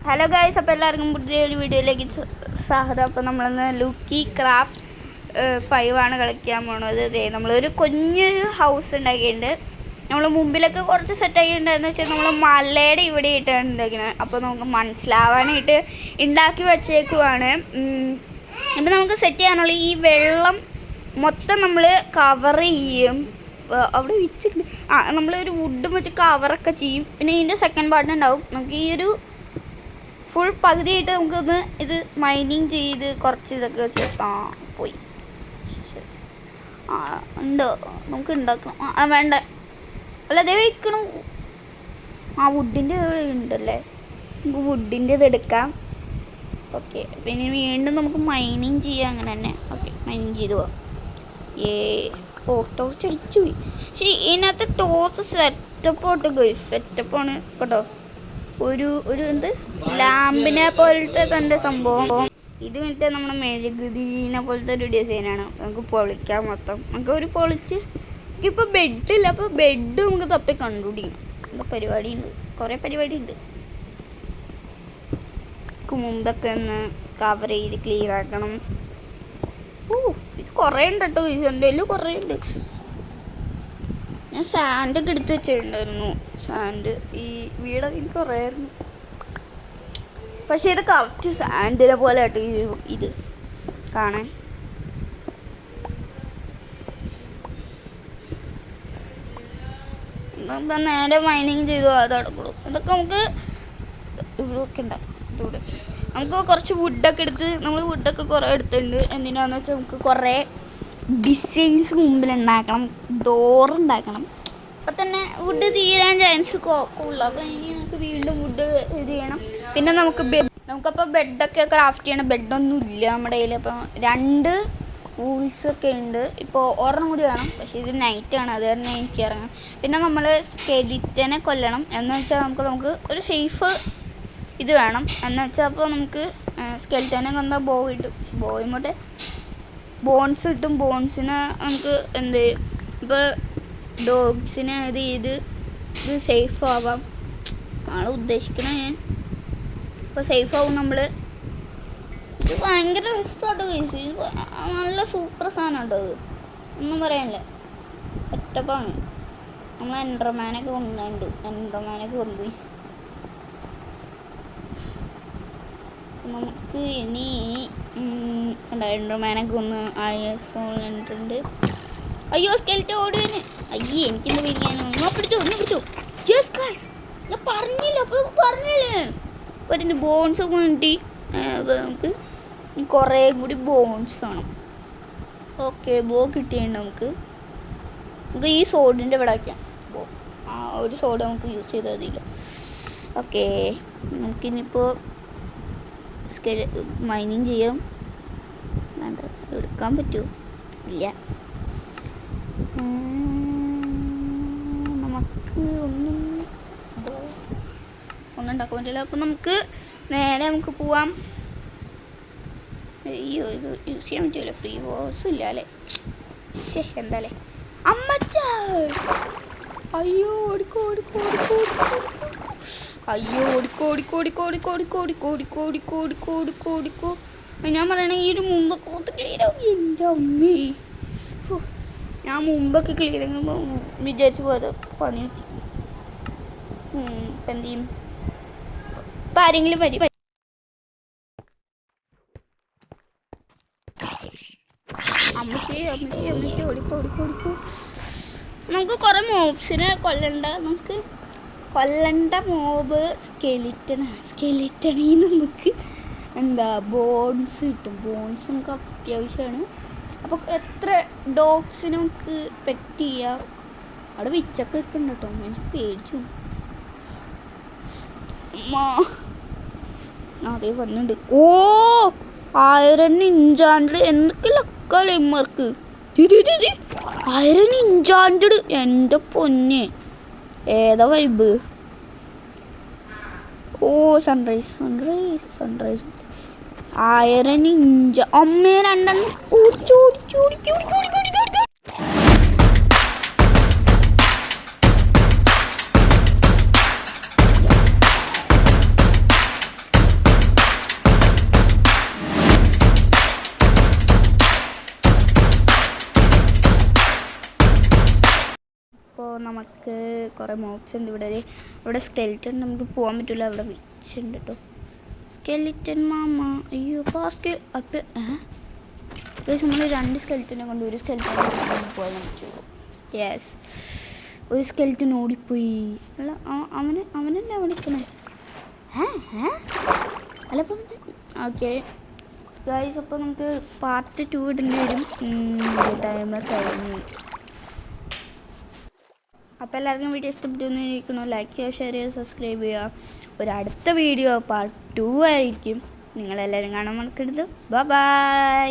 Hello guys, അപ്പോൾ എല്ലാവർക്കും പുതിയൊരു വീഡിയോയിലേക്ക് സ്വാഗതം. അപ്പോൾ നമ്മളിന്ന് ലുക്കി ക്രാഫ്റ്റ് 5 ആണ് കളിക്കാൻ പോണത്. നമ്മളൊരു കുഞ്ഞൊരു ഹൗസ് ഉണ്ടാക്കിയിട്ടുണ്ട്. നമ്മൾ മുമ്പിലൊക്കെ കുറച്ച് സെറ്റാക്കിയിട്ടുണ്ടായിരുന്നു വെച്ചാൽ നമ്മൾ മലയുടെ ഇവിടെ ആയിട്ടാണ് ഉണ്ടാക്കുന്നത്. അപ്പോൾ നമുക്ക് മനസ്സിലാവാനായിട്ട് ഉണ്ടാക്കി വച്ചേക്കുവാണ്. അപ്പോൾ നമുക്ക് സെറ്റ് ചെയ്യാനുള്ള ഈ വെള്ളം മൊത്തം നമ്മൾ കവർ ചെയ്യും. അവിടെ വെച്ചിട്ട് നമ്മളൊരു വുഡും വെച്ച് കവറൊക്കെ ചെയ്യും. പിന്നെ ഇതിൻ്റെ സെക്കൻഡ് പാർട്ട് ഉണ്ടാവും. നമുക്ക് ഈ ഒരു ഫുൾ പകുതിയായിട്ട് നമുക്കൊന്ന് ഇത് മൈനിങ് ചെയ്ത് കുറച്ച് ഇതൊക്കെ വെച്ച് പോയി ഉണ്ടോ നമുക്ക് ഉണ്ടാക്കണം. വേണ്ട അല്ല അതേ വയ്ക്കണം. വുഡിൻ്റെ ഉണ്ടല്ലേ, നമുക്ക് വുഡിൻ്റെ ഇത് എടുക്കാം. ഓക്കെ, പിന്നെ വീണ്ടും നമുക്ക് മൈനിങ് ചെയ്യാം. അങ്ങനെ തന്നെ ഓക്കെ, മൈനിങ് ചെയ്ത് പോവാം. ടോർച്ച് അടിച്ചു പോയി. പക്ഷേ ഇതിനകത്ത് ടോർച്ച് സെറ്റപ്പാണ് കേട്ടോ. ഒരു എന്ത് ലാമ്പിനെ പോലത്തെ തന്നെ സംഭവം. ഇത് മറ്റേ നമ്മുടെ മെഴുകുതിരിനെ പോലത്തെ ഒരു ഡിസൈനാണ്. നമുക്ക് പൊളിക്കാം മൊത്തം. നമുക്ക് ഒരു പൊളിച്ച് ഇപ്പോൾ ബെഡില്ല, അപ്പോൾ ബെഡ് നമുക്ക് തപ്പി കണ്ടുപിടിക്കണം. എന്താ പരിപാടിയുണ്ട്, കുറേ പരിപാടിയുണ്ട്. മുമ്പൊക്കെ ഒന്ന് കവർ ചെയ്ത് ക്ലിയർ ആക്കണം. ഇത് കുറേ ഉണ്ട് കേട്ടോ. എൻ്റെ കുറേ ഉണ്ട്. ഞാൻ സാൻഡൊക്കെ എടുത്ത് വെച്ചിട്ടുണ്ടായിരുന്നു. സാൻഡ് ഈ വീടൊക്കെ എനിക്ക് കുറേയായിരുന്നു. പക്ഷേ ഇത് കറക്റ്റ് സാൻഡിനെ പോലെ ആയിട്ട് ഇത് കാണാൻ. ഇപ്പം നേരെ മൈനിങ് ചെയ്തു അത് നടക്കുള്ളൂ. ഇതൊക്കെ നമുക്ക് ഇവിടെയൊക്കെ ഉണ്ടാകും. ഇവിടെ നമുക്ക് കുറച്ച് വുഡൊക്കെ എടുത്ത് നമ്മൾ വുഡൊക്കെ കുറേ എടുത്തിട്ടുണ്ട്. എന്തിനാന്ന് വെച്ചാൽ നമുക്ക് കുറേ ഡിസൈൻസ് മുമ്പിൽ ഉണ്ടാക്കണം. ഡോറുണ്ടാക്കണം. അപ്പം തന്നെ വുഡ് തീരാൻ ചാൻസ് കൂടുതൽ. അപ്പോൾ ഇനി നമുക്ക് വീണ്ടും വുഡ് ഇത് ചെയ്യണം. പിന്നെ നമുക്കപ്പോൾ ബെഡൊക്കെ ക്രാഫ്റ്റ് ചെയ്യണം. ബെഡൊന്നും ഇല്ല നമ്മുടെ കയ്യിൽ. അപ്പം 2 വൂൾസൊക്കെ ഉണ്ട്. ഇപ്പോൾ ഒരെണ്ണം കൂടി വേണം. പക്ഷേ ഇത് നൈറ്റാണ്, അത് തന്നെ എനിക്ക് ഇറങ്ങണം. പിന്നെ നമ്മൾ സ്കെലിറ്റനെ കൊല്ലണം. എന്ന് വെച്ചാൽ നമുക്ക് ഒരു സേഫ് ഇത് വേണം. എന്ന് വെച്ചാൽ അപ്പോൾ നമുക്ക് സ്കെലിറ്റനെ കൊന്നാൽ ബോ കിട്ടും. ബോയുമ്പോട്ടെ ബോൺസ് കിട്ടും. ബോൺസിന് നമുക്ക് എന്ത് ഇപ്പോൾ ഡോഗ്സിനെ ഇത് സേഫ് ആവാം ആണ് ഉദ്ദേശിക്കണേ ഞാൻ. ഇപ്പോൾ സേഫ് ആവും നമ്മൾ. ഇത് ഭയങ്കര രസമായിട്ട് കഴിച്ചു. നല്ല സൂപ്പർ സാധനം കേട്ടോ. അത് ഒന്നും പറയാനില്ല, സെറ്റപ്പാണ്. നമ്മൾ എൻഡർമാനൊക്കെ കൊണ്ടുപോയി. നമുക്ക് ഇനി എൻഡർമാനൊക്കെ ഒന്ന് ആയിട്ടുണ്ട്. അയ്യോ സ്കെൽറ്റ് ഓടി തന്നെ. അയ്യേ എനിക്കെന്താ പേടിക്കാനോ. പിടിച്ചോ. യെസ് ഗൈസ്, ഞാൻ പറഞ്ഞില്ലേ ഒരു ബോൺസ് ഒക്കെ കിട്ടി. നമുക്ക് കുറേ കൂടി ബോൺസ് വേണം. ഓക്കെ, ബോ കിട്ടിയുണ്ട്. നമുക്ക് ഈ സോഡിൻ്റെ ഇവിടെ വയ്ക്കാം. ബോ ഒരു സോഡ് നമുക്ക് യൂസ് ചെയ്താൽ മതിയില്ല. ഓക്കെ, നമുക്കിനിപ്പോൾ മൈനിങ് ചെയ്യാം. എടുക്കാൻ പറ്റുമോ? ഇല്ല. നമുക്ക് ഒന്നും ഉണ്ടാക്കാൻ പറ്റില്ല. അപ്പം നമുക്ക് നേരെ പോവാം. അയ്യോ, ഇത് യൂസ് ചെയ്യാൻ പറ്റുമല്ലോ. ഫ്രീ ബോസ് ഇല്ല അല്ലേ? എന്താല്ലേ അമ്മച്ച. അയ്യോ ഓടിക്കോ. ഞാൻ പറയണേ ഈ ഒരു മുമ്പൊക്കെ ഒന്ന് ക്ലിയർ ആവും. എൻ്റെ അമ്മേ, ഞാൻ മുമ്പൊക്കെ ക്ലിയർ ആകുമ്പോൾ വിചാരിച്ചു പോയത് പണി പറ്റി. ഇപ്പം എന്ത് ചെയ്യും? ഇപ്പം ആരെങ്കിലും വരും. അമ്മച്ചി ഓടിക്കോ. നമുക്ക് കുറേ മോബ്സിനെ കൊല്ലണ്ട മോബ് സ്കെലിറ്റണിൽ നമുക്ക് ബോൺസ് കിട്ടും. ബോൺസ് നമുക്ക് അത്യാവശ്യമാണ്. അപ്പോൾ എത്ര ഡോഗ്സിന് നമുക്ക് പെറ്റ് ചെയ്യാം. അവിടെ വിച്ചൊക്കെ ഉണ്ട് കേട്ടോ. ഞാൻ പേടിച്ചു. അതേ വന്നിട്ടുണ്ട്. അയരൻ ഇൻചാൻഡ് എന്തൊക്കെ ലക്കാലേ ഇമ്മർക്ക്. അയരൻ ഇൻചാൻഡ്, എൻ്റെ പൊന്നെ ഏതാ വൈബ്. സൺറൈസ് അയരൻ അമ്മേ 2 നമുക്ക് കുറേ മോബ്സ് ഉണ്ട് ഇവിടെ സ്കെലിറ്റൺ നമുക്ക് പോകാൻ പറ്റില്ല, അവിടെ വെച്ചുണ്ട് കേട്ടോ സ്കെലിറ്റൻ മാമ. അയ്യോ അപ്പം നമ്മൾ 2 സ്കെലിറ്റനെ കൊണ്ട് ഒരു സ്കെലിറ്റനെ പോകാൻ പറ്റുള്ളൂ. യെസ്, ഒരു സ്കെലിറ്റൻ ഓടിപ്പോയി. അല്ല അവനല്ലേ വിളിക്കണേ? അല്ല അപ്പം ഓക്കെ ഗൈസ്, അപ്പോൾ നമുക്ക് പാർട്ട് 2 ഇടേണ്ടി വരും. ടൈമർ കഴിഞ്ഞു. അപ്പോൾ എല്ലാവർക്കും വീഡിയോ ഇഷ്ടപ്പെട്ടെന്ന് ഇരിക്കുന്നു. ലൈക്ക് ചെയ്യുക, ഷെയർ ചെയ്യുക, സബ്സ്ക്രൈബ് ചെയ്യുക. അടുത്ത വീഡിയോ പാർട്ട് 2 ആയിരിക്കും. നിങ്ങളെല്ലാവരും കാണാൻ മറക്കരുത്. ബൈ.